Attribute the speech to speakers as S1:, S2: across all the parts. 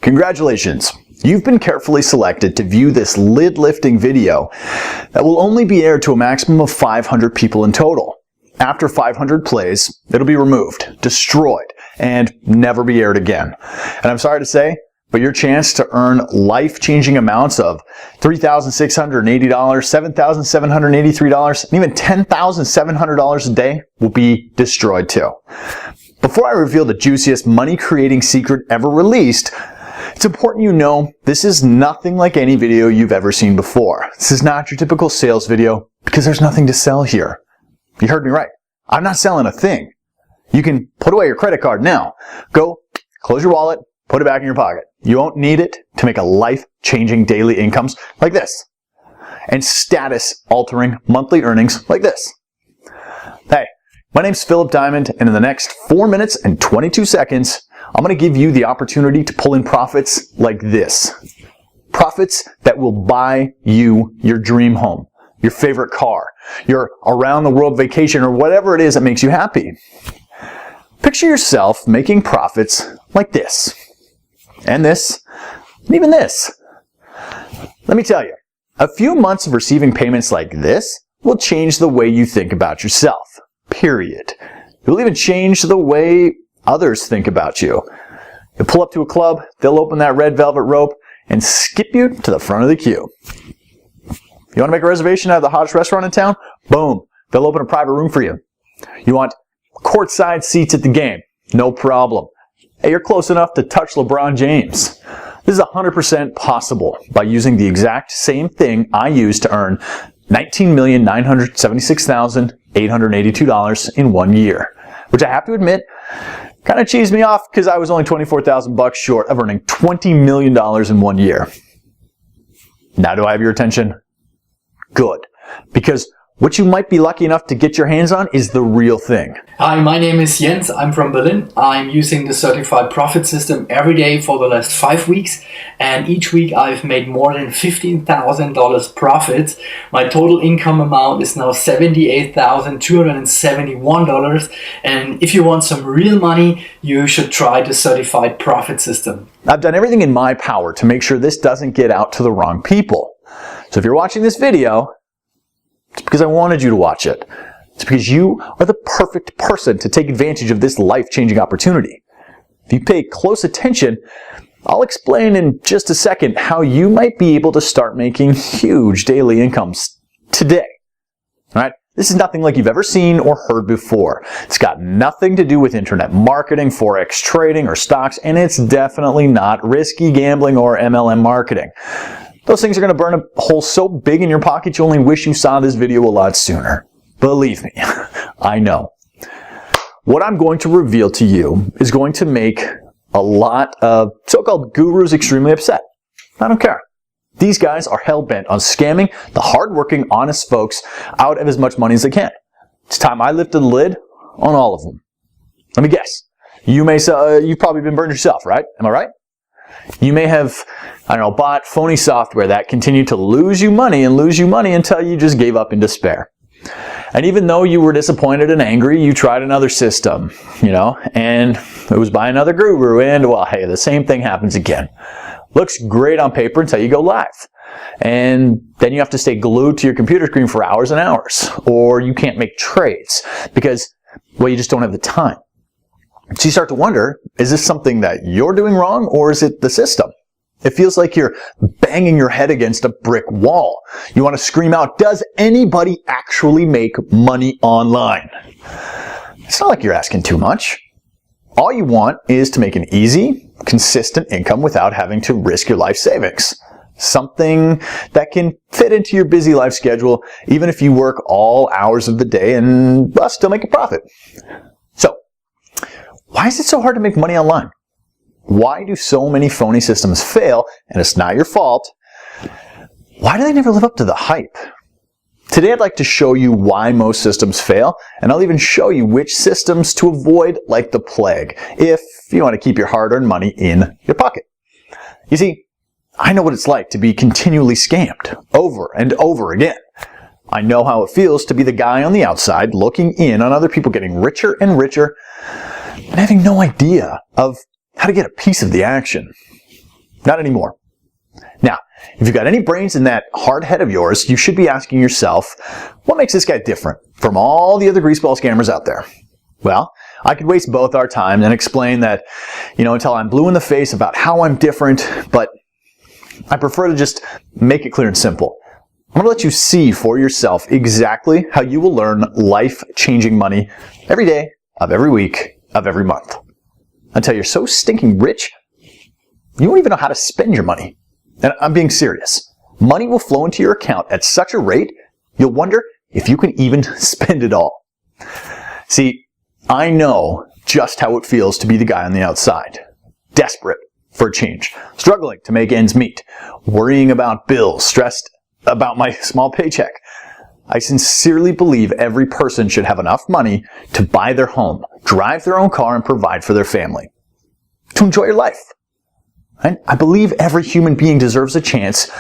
S1: Congratulations! You've been carefully selected to view this lid lifting video that will only be aired to a maximum of 500 people in total. After 500 plays, it'll be removed, destroyed, and never be aired again. And I'm sorry to say, but your chance to earn life-changing amounts of $3,680, $7,783, and even $10,700 a day will be destroyed too. Before I reveal the juiciest money-creating secret ever released, it's important you know this is nothing like any video you've ever seen before. This is not your typical sales video because there's nothing to sell here. You heard me right. I'm not selling a thing. You can put away your credit card now. Go, close your wallet, put it back in your pocket. You won't need it to make a life-changing daily incomes like this. And status-altering monthly earnings like this. Hey, my name's Philip Diamond, and in the next 4 minutes and 22 seconds, I'm going to give you the opportunity to pull in profits like this. Profits that will buy you your dream home, your favorite car, your around-the-world vacation, or whatever it is that makes you happy. Picture yourself making profits like this, and this, and even this. Let me tell you, a few months of receiving payments like this will change the way you think about yourself, period. It will even change the way others think about you. You pull up to a club, they'll open that red velvet rope and skip you to the front of the queue. You want to make a reservation at the hottest restaurant in town? Boom, they'll open a private room for you. You want courtside seats at the game? No problem. Hey, you're close enough to touch LeBron James. This is 100% possible by using the exact same thing I used to earn $19,976,882 in 1 year, which I have to admit kind of cheesed me off because I was only 24,000 bucks short of earning $20 million in 1 year. Now do I have your attention? Good. Because what you might be lucky enough to get your hands on is the real thing.
S2: Hi, my name is Jens. I'm from Berlin. I'm using the Certified Profit System every day for the last 5 weeks. And each week I've made more than $15,000 profits. My total income amount is now $78,271. And if you want some real money, you should try the Certified Profit System.
S1: I've done everything in my power to make sure this doesn't get out to the wrong people. So if you're watching this video, it's because I wanted you to watch it. It's because you are the perfect person to take advantage of this life-changing opportunity. If you pay close attention, I'll explain in just a second how you might be able to start making huge daily incomes today. All right? This is nothing like you've ever seen or heard before. It's got nothing to do with internet marketing, forex trading, or stocks, and it's definitely not risky gambling or MLM marketing. Those things are going to burn a hole so big in your pocket you only wish you saw this video a lot sooner. Believe me, I know. What I'm going to reveal to you is going to make a lot of so-called gurus extremely upset. I don't care. These guys are hell-bent on scamming the hard-working, honest folks out of as much money as they can. It's time I lifted the lid on all of them. Let me guess. You've probably been burned yourself, right? Am I right? You may have, bought phony software that continued to lose you money until you just gave up in despair. And even though you were disappointed and angry, you tried another system, and it was by another guru, and well, hey, the same thing happens again. Looks great on paper until you go live. And then you have to stay glued to your computer screen for hours and hours, or you can't make trades because, well, you just don't have the time. So you start to wonder, is this something that you're doing wrong, or is it the system? It feels like you're banging your head against a brick wall. You want to scream out, does anybody actually make money online? It's not like you're asking too much. All you want is to make an easy, consistent income without having to risk your life savings. Something that can fit into your busy life schedule, even if you work all hours of the day and still make a profit. So, why is it so hard to make money online? Why do so many phony systems fail, and it's not your fault? Why do they never live up to the hype? Today I'd like to show you why most systems fail, and I'll even show you which systems to avoid like the plague, if you want to keep your hard-earned money in your pocket. You see, I know what it's like to be continually scammed, over and over again. I know how it feels to be the guy on the outside looking in on other people getting richer and richer, and having no idea of how to get a piece of the action. Not anymore. Now, if you've got any brains in that hard head of yours, you should be asking yourself, what makes this guy different from all the other greaseball scammers out there? Well, I could waste both our time and explain that, until I'm blue in the face about how I'm different, but I prefer to just make it clear and simple. I'm going to let you see for yourself exactly how you will learn life-changing money every day of every week of every month. Until you're so stinking rich, you won't even know how to spend your money. And I'm being serious. Money will flow into your account at such a rate, you'll wonder if you can even spend it all. See, I know just how it feels to be the guy on the outside. Desperate for a change, struggling to make ends meet, worrying about bills, stressed about my small paycheck. I sincerely believe every person should have enough money to buy their home, drive their own car, and provide for their family. To enjoy your life. I believe every human being deserves a chance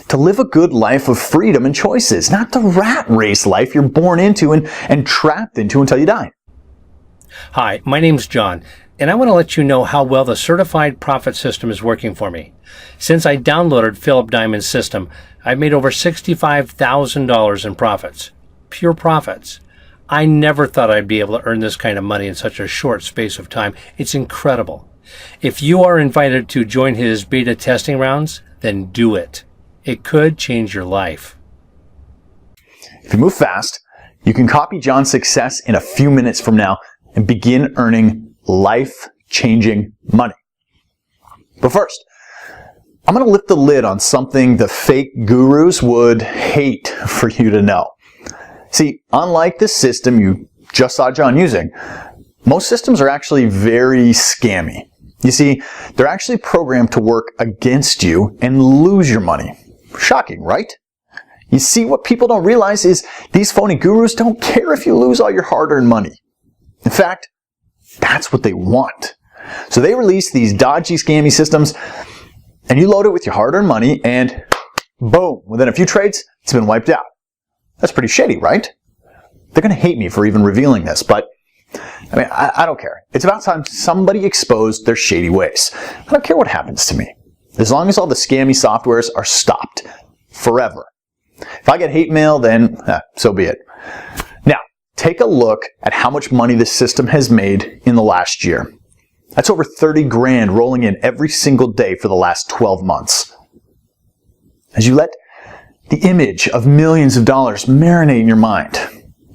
S1: to live a good life of freedom and choices, not the rat race life you're born into and trapped into until you die.
S3: Hi, my name's John, and I want to let you know how well the certified profit system is working for me. Since I downloaded Philip Diamond's system, I've made over $65,000 in profits. Pure profits. I never thought I'd be able to earn this kind of money in such a short space of time. It's incredible. If you are invited to join his beta testing rounds, then do it. It could change your life.
S1: If you move fast, you can copy John's success in a few minutes from now and begin earning life-changing money. But first, I'm going to lift the lid on something the fake gurus would hate for you to know. See, unlike the system you just saw John using, most systems are actually very scammy. You see, they're actually programmed to work against you and lose your money. Shocking, right? You see, what people don't realize is these phony gurus don't care if you lose all your hard-earned money. In fact, that's what they want. So they release these dodgy, scammy systems, and you load it with your hard-earned money, and boom, within a few trades, it's been wiped out. That's pretty shady, right? They're going to hate me for even revealing this, but I don't care. It's about time somebody exposed their shady ways. I don't care what happens to me, as long as all the scammy softwares are stopped forever. If I get hate mail, then so be it. Now, take a look at how much money this system has made in the last year. That's over 30 grand rolling in every single day for the last 12 months. As you let the image of millions of dollars marinate in your mind,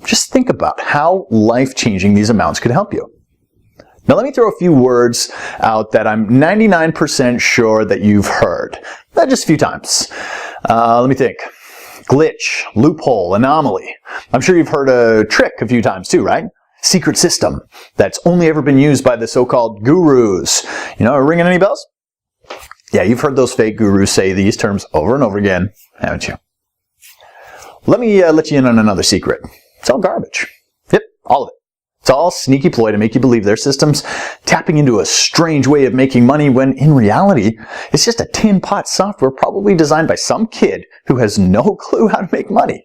S1: just think about how life-changing these amounts could help you. Now let me throw a few words out that I'm 99% sure that you've heard. Just a few times. Let me think. Glitch, loophole, anomaly. I'm sure you've heard a trick a few times too, right? Secret system that's only ever been used by the so-called gurus. Ringing any bells? Yeah, you've heard those fake gurus say these terms over and over again, haven't you? Let me let you in on another secret. It's all garbage. Yep, all of it. It's all sneaky ploy to make you believe their system's tapping into a strange way of making money when in reality, it's just a tin pot software probably designed by some kid who has no clue how to make money.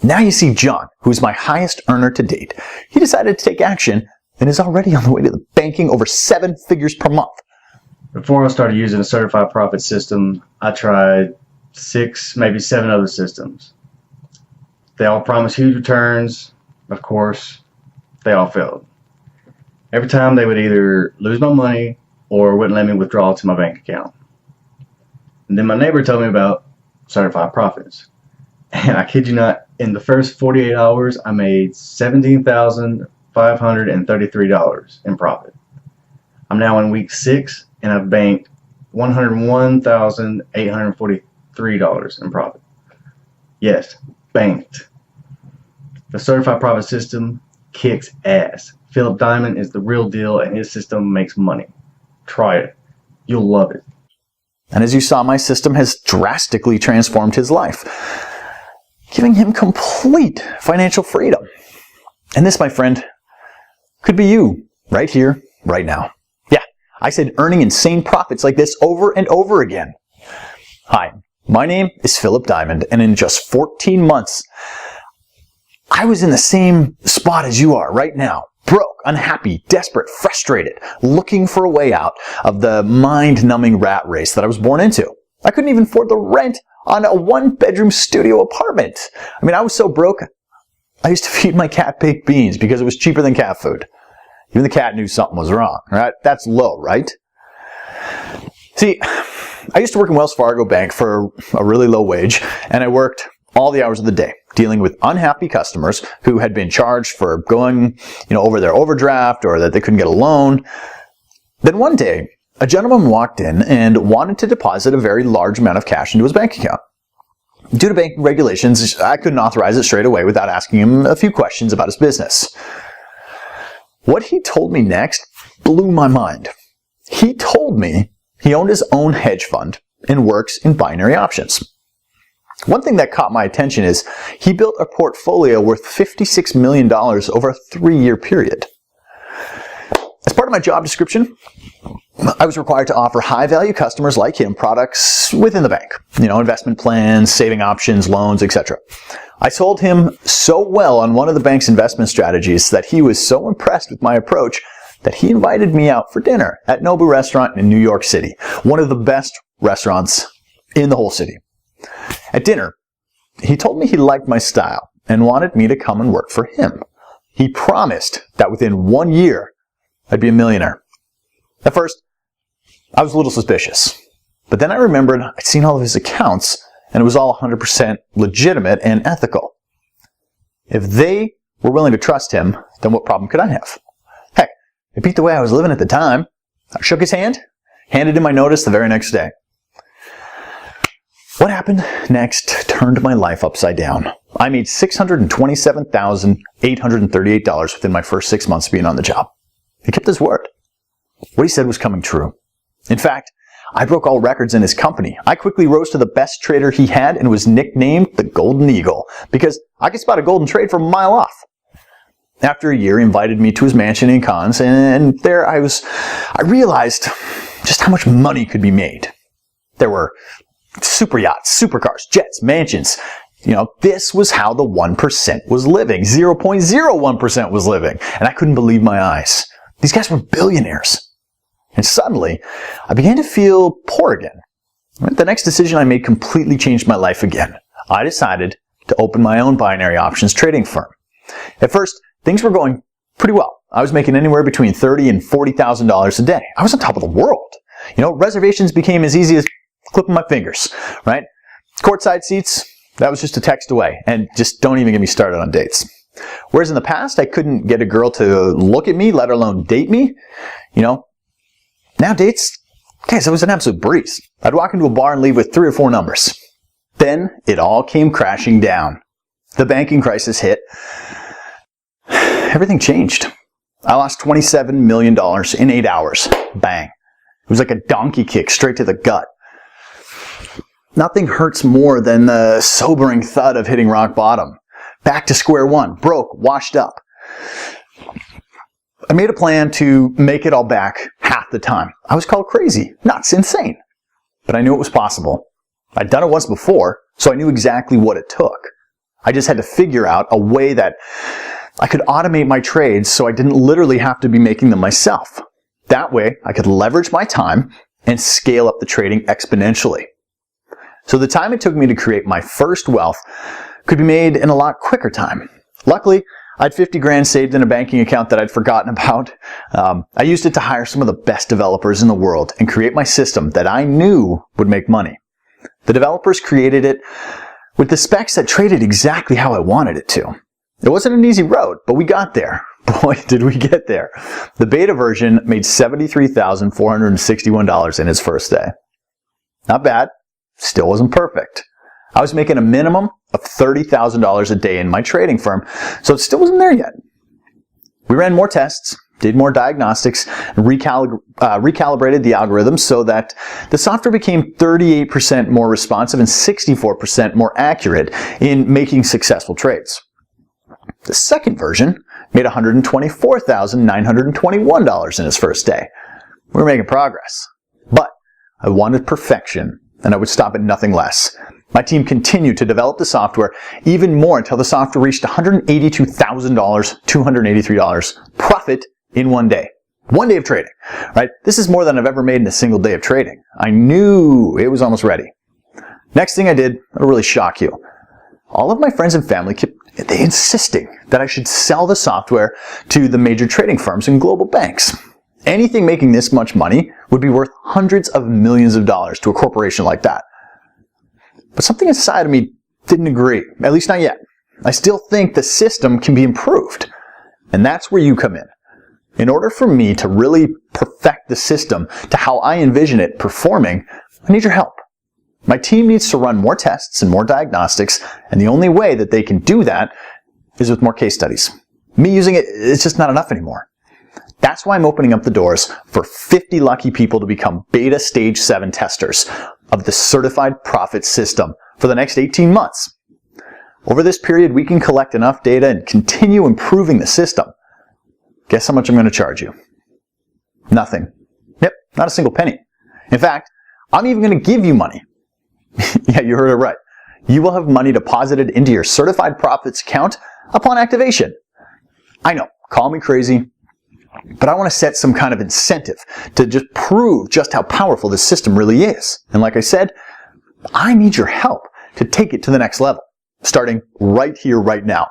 S1: Now you see John, who's my highest earner to date. He decided to take action and is already on the way to banking over 7 figures per month.
S4: Before I started using a certified profit system, I tried 6, maybe 7 other systems. They all promised huge returns. Of course, they all failed. Every time they would either lose my money or wouldn't let me withdraw to my bank account. And then my neighbor told me about certified profits. And I kid you not, in the first 48 hours, I made $17,533 in profit. I'm now in week 6, and I've banked $101,843 in profit. Yes, banked. The certified profit system kicks ass. Philip Diamond is the real deal, and his system makes money. Try it. You'll love it.
S1: And as you saw, my system has drastically transformed his life, giving him complete financial freedom. And this, my friend, could be you right here, right now. Yeah, I said earning insane profits like this over and over again. Hi, my name is Philip Diamond, and in just 14 months, I was in the same spot as you are right now, Broke, unhappy, desperate, frustrated, looking for a way out of the mind-numbing rat race that I was born into. I couldn't even afford the rent on a one-bedroom studio apartment. I mean, I was so broke, I used to feed my cat baked beans because it was cheaper than cat food. Even the cat knew something was wrong, right? That's low, right? See, I used to work in Wells Fargo Bank for a really low wage, and I worked all the hours of the day dealing with unhappy customers who had been charged for going, over their overdraft or that they couldn't get a loan. Then one day, a gentleman walked in and wanted to deposit a very large amount of cash into his bank account. Due to banking regulations, I couldn't authorize it straight away without asking him a few questions about his business. What he told me next blew my mind. He told me he owned his own hedge fund and works in binary options. One thing that caught my attention is he built a portfolio worth $56 million over a 3-year period. As part of my job description, I was required to offer high-value customers like him products within the bank. Investment plans, saving options, loans, etc. I sold him so well on one of the bank's investment strategies that he was so impressed with my approach that he invited me out for dinner at Nobu Restaurant in New York City, one of the best restaurants in the whole city. At dinner, he told me he liked my style and wanted me to come and work for him. He promised that within 1 year, I'd be a millionaire. At first, I was a little suspicious, but then I remembered I'd seen all of his accounts and it was all 100% legitimate and ethical. If they were willing to trust him, then what problem could I have? Heck, it beat the way I was living at the time. I shook his hand, handed him my notice the very next day. What happened next turned my life upside down. I made $627,838 within my first 6 months of being on the job. He kept his word. What he said was coming true. In fact, I broke all records in his company. I quickly rose to the best trader he had and was nicknamed the Golden Eagle because I could spot a golden trade from a mile off. After a year, he invited me to his mansion in Cannes, and there I realized just how much money could be made. There were super yachts, supercars, jets, mansions. This was how the 1% was living. 0.01% was living. And I couldn't believe my eyes. These guys were billionaires. And suddenly, I began to feel poor again. The next decision I made completely changed my life again. I decided to open my own binary options trading firm. At first, things were going pretty well. I was making anywhere between $30,000 and $40,000 a day. I was on top of the world. Reservations became as easy as clipping my fingers, right? Courtside seats, that was just a text away. And just don't even get me started on dates. Whereas in the past, I couldn't get a girl to look at me, let alone date me. Now dates, guys, it was an absolute breeze. I'd walk into a bar and leave with 3 or 4 numbers. Then it all came crashing down. The banking crisis hit. Everything changed. I lost $27 million in 8 hours. Bang. It was like a donkey kick straight to the gut. Nothing hurts more than the sobering thud of hitting rock bottom. Back to square one, broke, washed up. I made a plan to make it all back half the time. I was called crazy, nuts, insane. But I knew it was possible. I'd done it once before, so I knew exactly what it took. I just had to figure out a way that I could automate my trades so I didn't literally have to be making them myself. That way, I could leverage my time and scale up the trading exponentially. So the time it took me to create my first wealth could be made in a lot quicker time. Luckily, I had 50 grand saved in a banking account that I'd forgotten about. I used it to hire some of the best developers in the world and create my system that I knew would make money. The developers created it with the specs that traded exactly how I wanted it to. It wasn't an easy road, but we got there. Boy, did we get there. The beta version made $73,461 in its first day. Not bad. Still wasn't perfect. I was making a minimum of $30,000 a day in my trading firm, so it still wasn't there yet. We ran more tests, did more diagnostics, and recalibrated the algorithms so that the software became 38% more responsive and 64% more accurate in making successful trades. The second version made $124,921 in its first day. We were making progress, but I wanted perfection, and I would stop at nothing less. My team continued to develop the software even more until the software reached $182,000, $283 profit in one day. One day of trading, right? This is more than I've ever made in a single day of trading. I knew it was almost ready. Next thing I did, that'll really shock you. All of my friends and family kept insisting that I should sell the software to the major trading firms and global banks. Anything making this much money would be worth hundreds of millions of dollars to a corporation like that. But something inside of me didn't agree, at least not yet. I still think the system can be improved. And that's where you come in. In order for me to really perfect the system to how I envision it performing, I need your help. My team needs to run more tests and more diagnostics, and the only way that they can do that is with more case studies. Me using it is just not enough anymore. That's why I'm opening up the doors for 50 lucky people to become beta stage 7 testers of the certified profit system for the next 18 months. Over this period, we can collect enough data and continue improving the system. Guess how much I'm going to charge you? Nothing. Yep, not a single penny. In fact, I'm even going to give you money. Yeah, you heard it right. You will have money deposited into your certified profits account upon activation. I know, call me crazy, but I want to set some kind of incentive to just prove just how powerful this system really is. And like I said, I need your help to take it to the next level, starting right here, right now.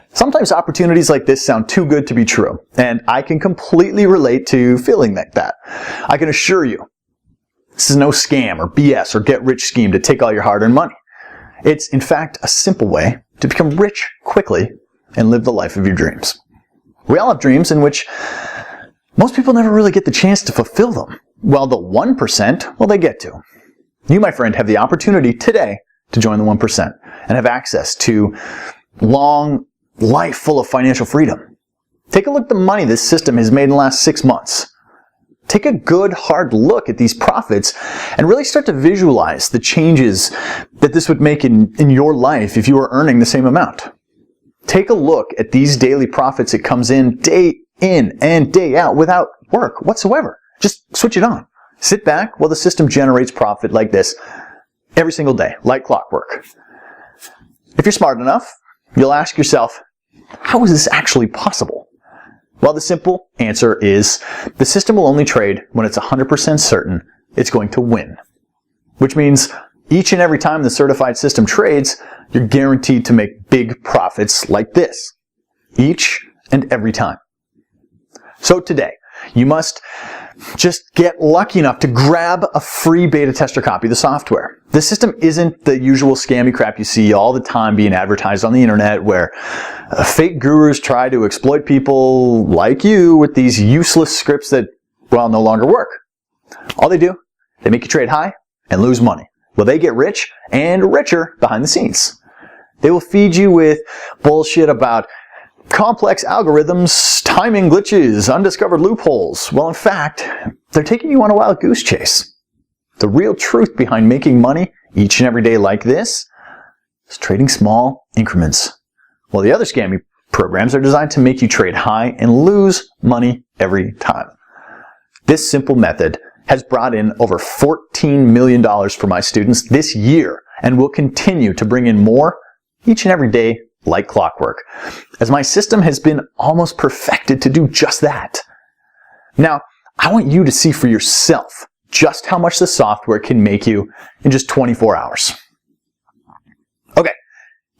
S1: Sometimes opportunities like this sound too good to be true, and I can completely relate to feeling like that. I can assure you, this is no scam or BS or get-rich scheme to take all your hard-earned money. It's, in fact, a simple way to become rich quickly and live the life of your dreams. We all have dreams in which most people never really get the chance to fulfill them, while the 1%, well, they get to. You, my friend, have the opportunity today to join the 1% and have access to long life full of financial freedom. Take a look at the money this system has made in the last 6 months. Take a good, hard look at these profits and really start to visualize the changes that this would make in your life if you were earning the same amount. Take a look at these daily profits it comes in day in and day out without work whatsoever. Just switch it on. Sit back while the system generates profit like this every single day, like clockwork. If you're smart enough, you'll ask yourself, how is this actually possible? Well, the simple answer is the system will only trade when it's 100% certain it's going to win. Which means each and every time the certified system trades, you're guaranteed to make big profits like this. Each and every time. So today, you must just get lucky enough to grab a free beta tester copy of the software. The system isn't the usual scammy crap you see all the time being advertised on the internet where fake gurus try to exploit people like you with these useless scripts that, well, no longer work. All they do, they make you trade high and lose money. Well, they get rich and richer behind the scenes. They will feed you with bullshit about complex algorithms, timing glitches, undiscovered loopholes. Well, in fact, they're taking you on a wild goose chase. The real truth behind making money each and every day like this is trading small increments. While the other scammy programs are designed to make you trade high and lose money every time. This simple method has brought in over $14 million for my students this year and will continue to bring in more each and every day like clockwork, as my system has been almost perfected to do just that. Now, I want you to see for yourself just how much the software can make you in just 24 hours. Okay,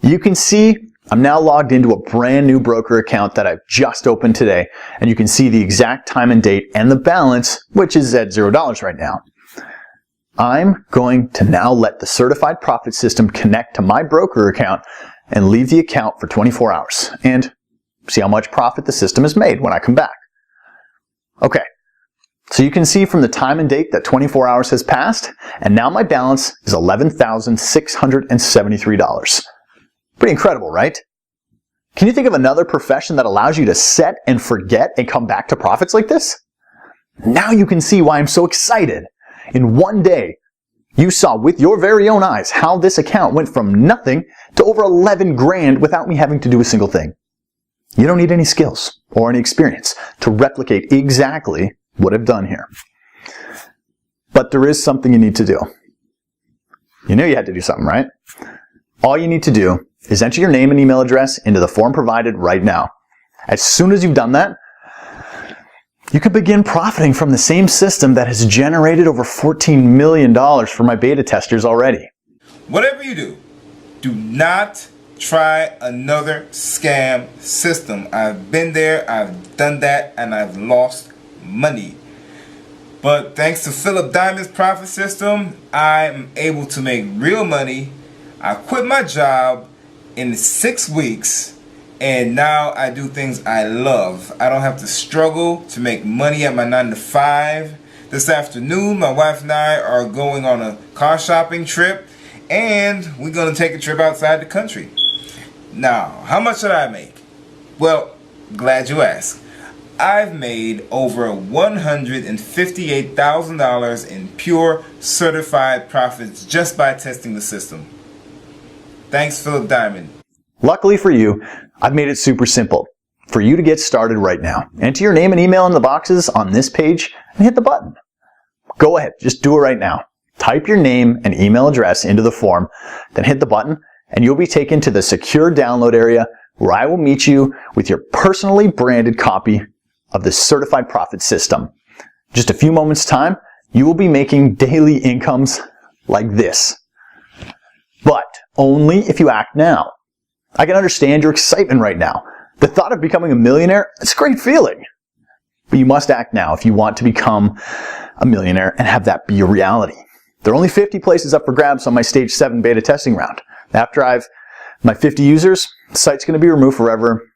S1: you can see I'm now logged into a brand new broker account that I've just opened today, and you can see the exact time and date and the balance, which is at $0 right now. I'm going to now let the certified profit system connect to my broker account and leave the account for 24 hours and see how much profit the system has made when I come back. Okay, so you can see from the time and date that 24 hours has passed, and now my balance is $11,673. Pretty incredible, right? Can you think of another profession that allows you to set and forget and come back to profits like this? Now you can see why I'm so excited. In one day, you saw with your very own eyes how this account went from nothing to over 11 grand without me having to do a single thing. You don't need any skills or any experience to replicate exactly what I've done here. But there is something you need to do. You knew you had to do something, right? All you need to do is enter your name and email address into the form provided right now. As soon as you've done that, you can begin profiting from the same system that has generated over $14 million for my beta testers already.
S5: Whatever you do, do not try another scam system. I've been there, I've done that, and I've lost money. But thanks to Philip Diamond's profit system, I'm able to make real money. I quit my job in 6 weeks, and now I do things I love. I don't have to struggle to make money at my 9 to 5. This afternoon, my wife and I are going on a car shopping trip, and we're going to take a trip outside the country. Now, how much did I make? Well, glad you asked. I've made over $158,000 in pure certified profits just by testing the system. Thanks, Philip Diamond.
S1: Luckily for you, I've made it super simple for you to get started right now. Enter your name and email in the boxes on this page and hit the button. Go ahead, just do it right now. Type your name and email address into the form, then hit the button, and you'll be taken to the secure download area where I will meet you with your personally branded copy of the Certified Profit System. Just a few moments' time, you will be making daily incomes like this. But only if you act now. I can understand your excitement right now. The thought of becoming a millionaire, it's a great feeling. But you must act now if you want to become a millionaire and have that be a reality. There are only 50 places up for grabs on my Stage 7 beta testing round. After my 50 users, the site's going to be removed forever.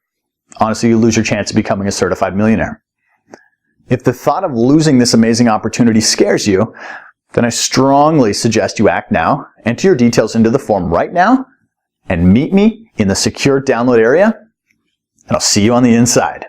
S1: Honestly, you lose your chance of becoming a certified millionaire. If the thought of losing this amazing opportunity scares you, then I strongly suggest you act now, enter your details into the form right now, and meet me in the secure download area, and I'll see you on the inside.